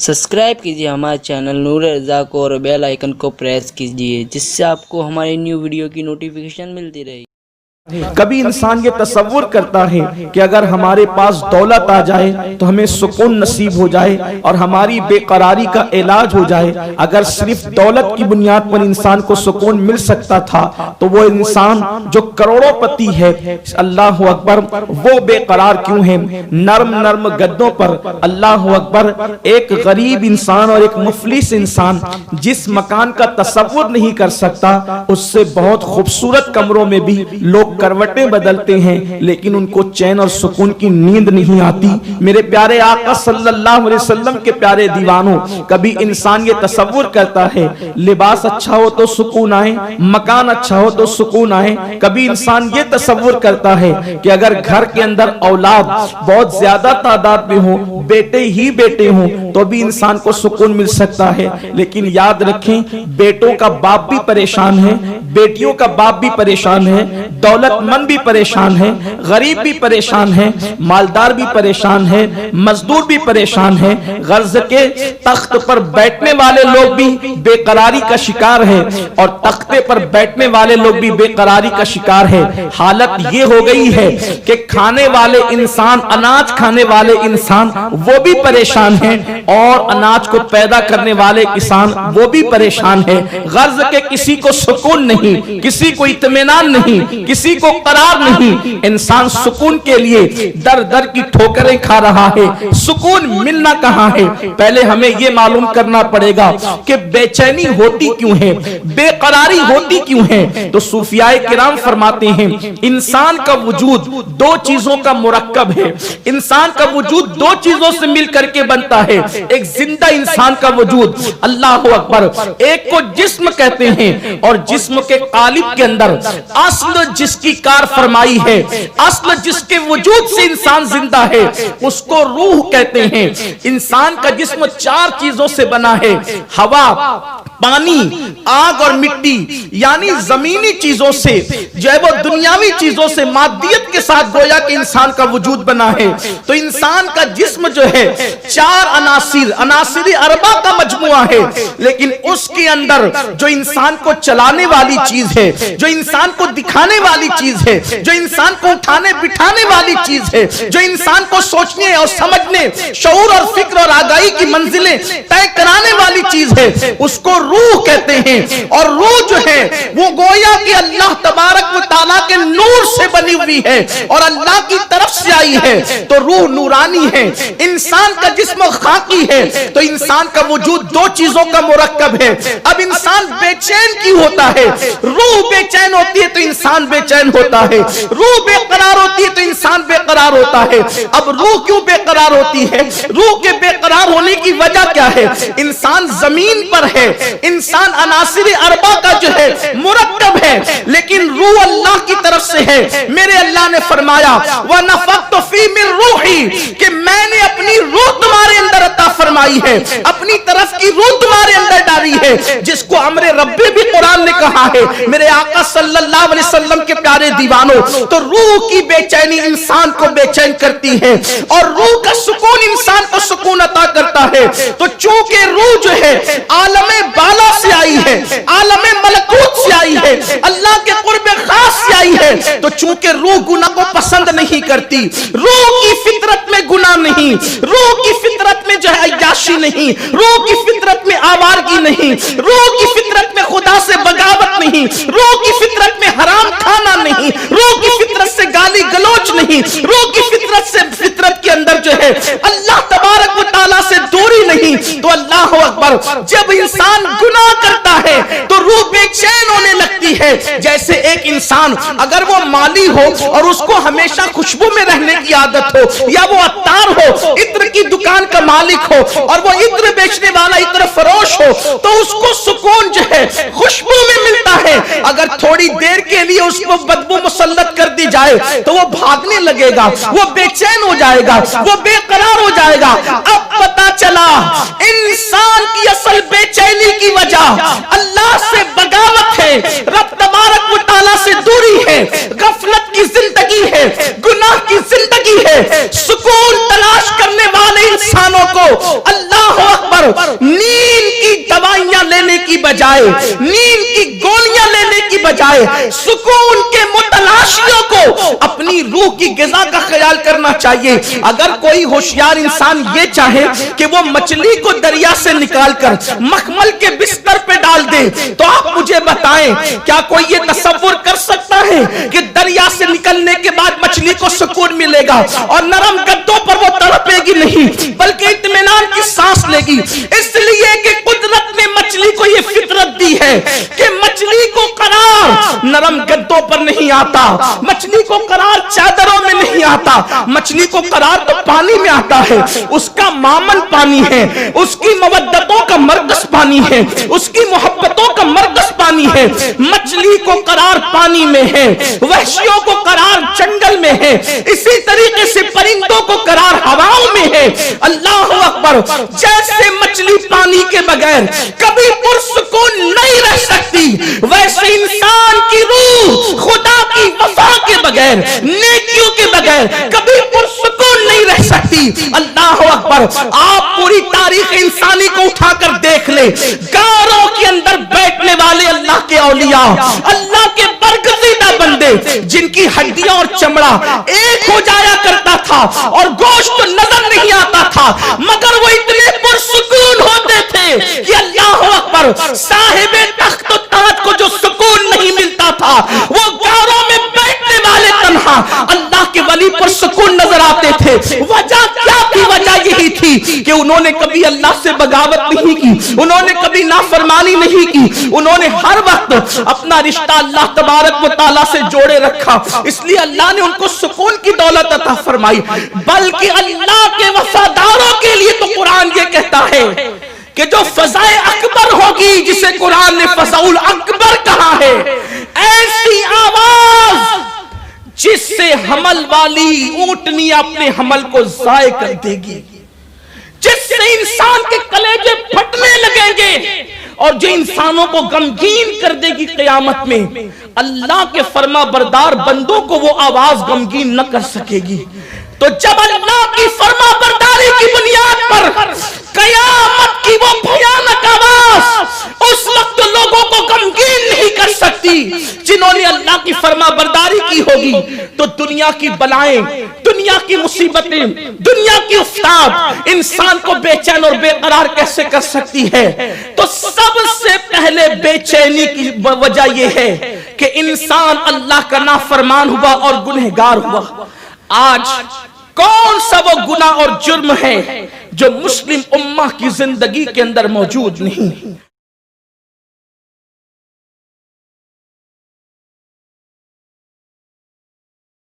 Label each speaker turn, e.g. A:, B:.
A: Subscribe कीजिए हमारे channel नूर रज़ा को और बेल आइकन को प्रेस कीजिए जिससे आपको हमारी न्यू वीडियो की नोटिफिकेशन मिलती रहे।
B: कभी इंसान ये तसव्वुर करता है कि अगर हमारे पास दौलत आ जाए तो हमें सुकून नसीब हो जाए और हमारी बेकरारी का इलाज हो जाए। अगर सिर्फ दौलत की बुनियाद पर इंसान को सुकून मिल सकता था तो वो इंसान जो करोड़ोंपति है, अल्लाह अकबर, वो बेकरार क्यों है? नर्म नर्म गद्दों पर, अल्लाह अकबर, एक गरीब इंसान और एक मुफलिस इंसान जिस मकान का तसव्वुर नहीं कर सकता, उससे बहुत खूबसूरत कमरों में भी लोग करवटें बदलते हैं लेकिन उनको चैन और सुकून की नींद नहीं आती। मेरे प्यारे आका सल्लल्लाहु अलैहि वसल्लम के प्यारे दीवानों, कभी इंसान ये तसव्वुर करता है लिबास अच्छा हो तो सुकून आए, मकान अच्छा हो तो सुकून आए। कभी इंसान ये तसव्वुर करता है कि अगर घर के अंदर औलाद बहुत ज्यादा तादाद में हो, बेटे ही बेटे हों, तो भी इंसान को सुकून मिल सकता है। लेकिन याद रखें, बेटों का बाप भी परेशान है, बेटियों का बाप भी परेशान है, दौलतमंद भी परेशान है, गरीब भी परेशान है, मालदार भी परेशान है, मजदूर भी परेशान है। गर्ज के तख्त पर बैठने वाले लोग भी बेकरारी का शिकार है और तख्ते पर बैठने वाले लोग भी बेकरारी का शिकार है। हालत ये हो गई है कि खाने वाले इंसान, अनाज खाने वाले इंसान वो भी परेशान है और अनाज को पैदा करने वाले किसान वो भी परेशान है। गर्ज के किसी को सुकून नहीं, किसी को इत्मीनान नहीं, किसी को करार नहीं। इंसान सुकून के लिए दर दर की ठोकरें खा रहा है। सुकून मिलना कहां है? पहले हमें यह मालूम करना पड़ेगा कि बेचैनी होती क्यों है, बेकरारी होती क्यों है। तो सूफियाए किराम फरमाते हैं, इंसान का वजूद दो चीजों का मुरक्कब है। इंसान का वजूद दो चीजों से मिल करके बनता है। एक जिंदा इंसान का वजूद, अल्लाह अकबर, एक को जिस्म कहते हैं और जिस्म के कालिब के अंदर अस्ल जिसकी कार फरमाई है, अस्ल जिसके वजूद से इंसान जिंदा है, उसको रूह कहते हैं। इंसान का जिस्म चार चीजों से बना है, हवा, पानी, आग और मिट्टी, यानी जमीनी चीजों से, जो है वो दुनियावी चीजों से, मादियत के साथ गोया कि इंसान का वजूद बना है। तो इंसान का जिस्म जो है चार अनासिर, अनासिर अरबा का मजमुआ है, लेकिन उसके अंदर जो इंसान को चलाने वाली चीज है, जो इंसान को दिखाने वाली चीज है, जो इंसान को उठाने बिठाने वाली चीज है, जो इंसान को सोचने और समझने, शऊर और फिक्र और आगाही की मंजिलें तय कराने वाली चीज है, उसको रूह कहते हैं। और रूह जो है वो गोया कि अल्लाह तबारक व तआला के नूर से बनी हुई है और अल्लाह की तरफ से आई है, तो रूह नूरानी है। इंसान का जिस्म खाकी है, तो इंसान का वजूद दो चीजों का मुरक्कब है। अब इंसान बेचैन क्यों होता है? रूह बेचैन होती है तो इंसान बेचैन होता है, रूह बेकरार होती है तो इंसान बेकरार होता है। अब रूह क्यों बेकरार होती है? रूह के बेकरार होने की वजह क्या है? इंसान जमीन पर है, इंसान अनासिर अरबा का जो है मुरक्कब है, लेकिन रूह अल्लाह की तरफ से है। मेरे अल्लाह ने फरमाया, व नफख्तु फी मिन रूही, कि मैंने अपनी रूह तुम्हारे अंदर अता फरमाई है, अपनी तरफ की रूह तुम्हारे अंदर डाली है, जिसको अमरे रब्बी भी कुरान ने कहा है। मेरे आका सल्लल्लाहु अलैहि वसल्लम के प्यारे दीवानों, तो रूह की बेचैनी इंसान को बेचैन करती है और रूह का सुकून इंसान को सुकून अता करता है। तो चूंकि रूह जो है आलमे बाला से आई है, आलमे मलकूत से आई है, अल्लाह के कुर्बे खास से आई है, तो चूंकि रूह गुनाह को पसंद नहीं करती, रूह की फितरत में गुनाह नहीं, रूह की फितरत में जो है अय्याशी नहीं, रूह की फितरत में आवारगी नहीं, रूह की फितरत में खुदा से बगावत नहीं, रूह की फितरत में हराम खाना नहीं, रूह की फितरत से गाली गलौच नहीं, रूह की फितरत से, फितरत के अंदर जो है अल्लाह तबारक व तआला से दूरी नहीं। तो अल्लाह अकबर, जब इंसान गुनाह करता है तो रूह बेचैन होने लगती है। जैसे एक इंसान अगर वो माली हो और उसको हमेशा खुशबू में रहने की आदत हो, या वो अत्तार हो, इत्र की दुकान का मालिक हो और वो इत्र बेचने वाला इत्र फरोश हो, तो उसको सुकून जो है खुशबू में मिलता है। अगर थोड़ी देर के लिए उसको बदबू मुसल्लत कर दी जाए तो वो भागने लगेगा, वो बेचैन हो जाएगा, वो बेकरार हो जाएगा। अब पता चला इंसान की असल बेचैनी की वजह अल्लाह से बगावत है, रब तबारक व तआला से दूरी है, गफलत की जिंदगी है, गुनाह की जिंदगी है। सुकून तलाश करने वाले इंसानों को अल्लाह अकबर نیند کی دوائیاں لینے کی بجائے، نیند کی گولیاں لینے کی بجائے سکون کے متلاشیوں کو اپنی روح کی غذا کا خیال کرنا چاہیے۔ اگر کوئی ہوشیار انسان یہ چاہے کہ وہ مچھلی کو دریا سے نکال کر مخمل کے بستر پہ ڈال دے تو آپ مجھے بتائیں کیا کوئی یہ تصور کر سکتا ہے کہ دریا سے نکلنے کے بعد مچھلی کو سکون ملے گا اور نرم گدوں پر وہ تڑپے گی نہیں بلکہ اطمینان کی سانس لے گی؟ اس لیے کہ قدرت نے مچھلی کو یہ فطرت دی ہے کہ مچھلی کو قرار نرم گدوں پر نہیں آتا، مچھلی کو قرار چادروں میں نہیں آتا، مچھلی کو قرار تو پانی میں آتا ہے۔ اس کا مامن پانی ہے، اس کی مودتوں کا مرکز پانی ہے، اس کی محبتوں کا مرکز پانی ہے۔ مچھلی کو قرار پانی میں ہے، وحشیوں کو قرار جنگل میں ہے، اسی طریقے سے پرندوں کو قرار ہواؤں میں ہے۔ اللہ اکبر! جیسے مچھلی پانی کے بغیر کبھی پرسکون نہیں رہ سکتی، ویسے انسان کی روح خدا کی وفا کے بغیر، نیکیوں کے بغیر کبھی پرسکون نہیں رہ سکتی۔ اللہ اکبر! آپ پوری تاریخ انسانی کو اٹھا کر دیکھ لیں، غاروں کے اندر بیٹھنے والے اللہ کے اولیاء، اللہ کے برگزیدہ بندے جن کی ہڈیاں اور چمڑا ایک ہو جایا کرتا تھا اور گوشت نظر نہیں آتا تھا، مگر وہ اتنے پرسکون ہوتے تھے کہ اللہ اکبر! صاحب تخت و تاج کو جو سکون نہیں ملتا تھا وہ غاروں میں بیٹھنے والے تنہا اللہ کے ولی پر سکون نظر آتے تھے۔ وجہ کیا تھی؟ وجہ یہی تھی کہ انہوں نے کبھی اللہ سے بغاوت نہیں کی، انہوں نے کبھی نافرمانی نہیں کی، انہوں نے ہر وقت اپنا رشتہ اللہ تبارک و تعالیٰ سے جوڑے رکھا، اس لیے اللہ نے ان کو سکون کی دولت عطا فرمائی۔ بلکہ اللہ کے وفاداروں کے لیے تو قرآن یہ کہتا ہے کہ جو فضائے اکبر ہوگی، جسے قرآن نے فضاء الاکبر کہا ہے، ایسی آواز جس سے حمل والی اونٹنی اپنے حمل کو ضائع کر دے گی، جس سے انسان کے کلیجے پھٹنے لگیں گے اور جو انسانوں کو غمگین کر دے گی قیامت میں، اللہ کے فرما بردار بندوں کو وہ آواز غمگین نہ کر سکے گی۔ تو جب اللہ کی فرما برداری کی بنیاد پر قیامت کی وہ بھیانک آواز اس وقت لوگوں کو غمگین نہیں کر سکتی جنہوں نے اللہ کی فرما برداری کی ہوگی، تو دنیا کی بلائیں، دنیا کی مصیبتیں، دنیا کی افتاد انسان کو بے چین اور بے قرار کیسے کر سکتی ہے؟ تو سب سے پہلے بے چینی کی وجہ یہ ہے کہ انسان اللہ کا نافرمان ہوا اور گنہگار ہوا۔ آج کون سا وہ گناہ اور جرم ہے جو مسلم امہ کی زندگی کے اندر موجود نہیں؟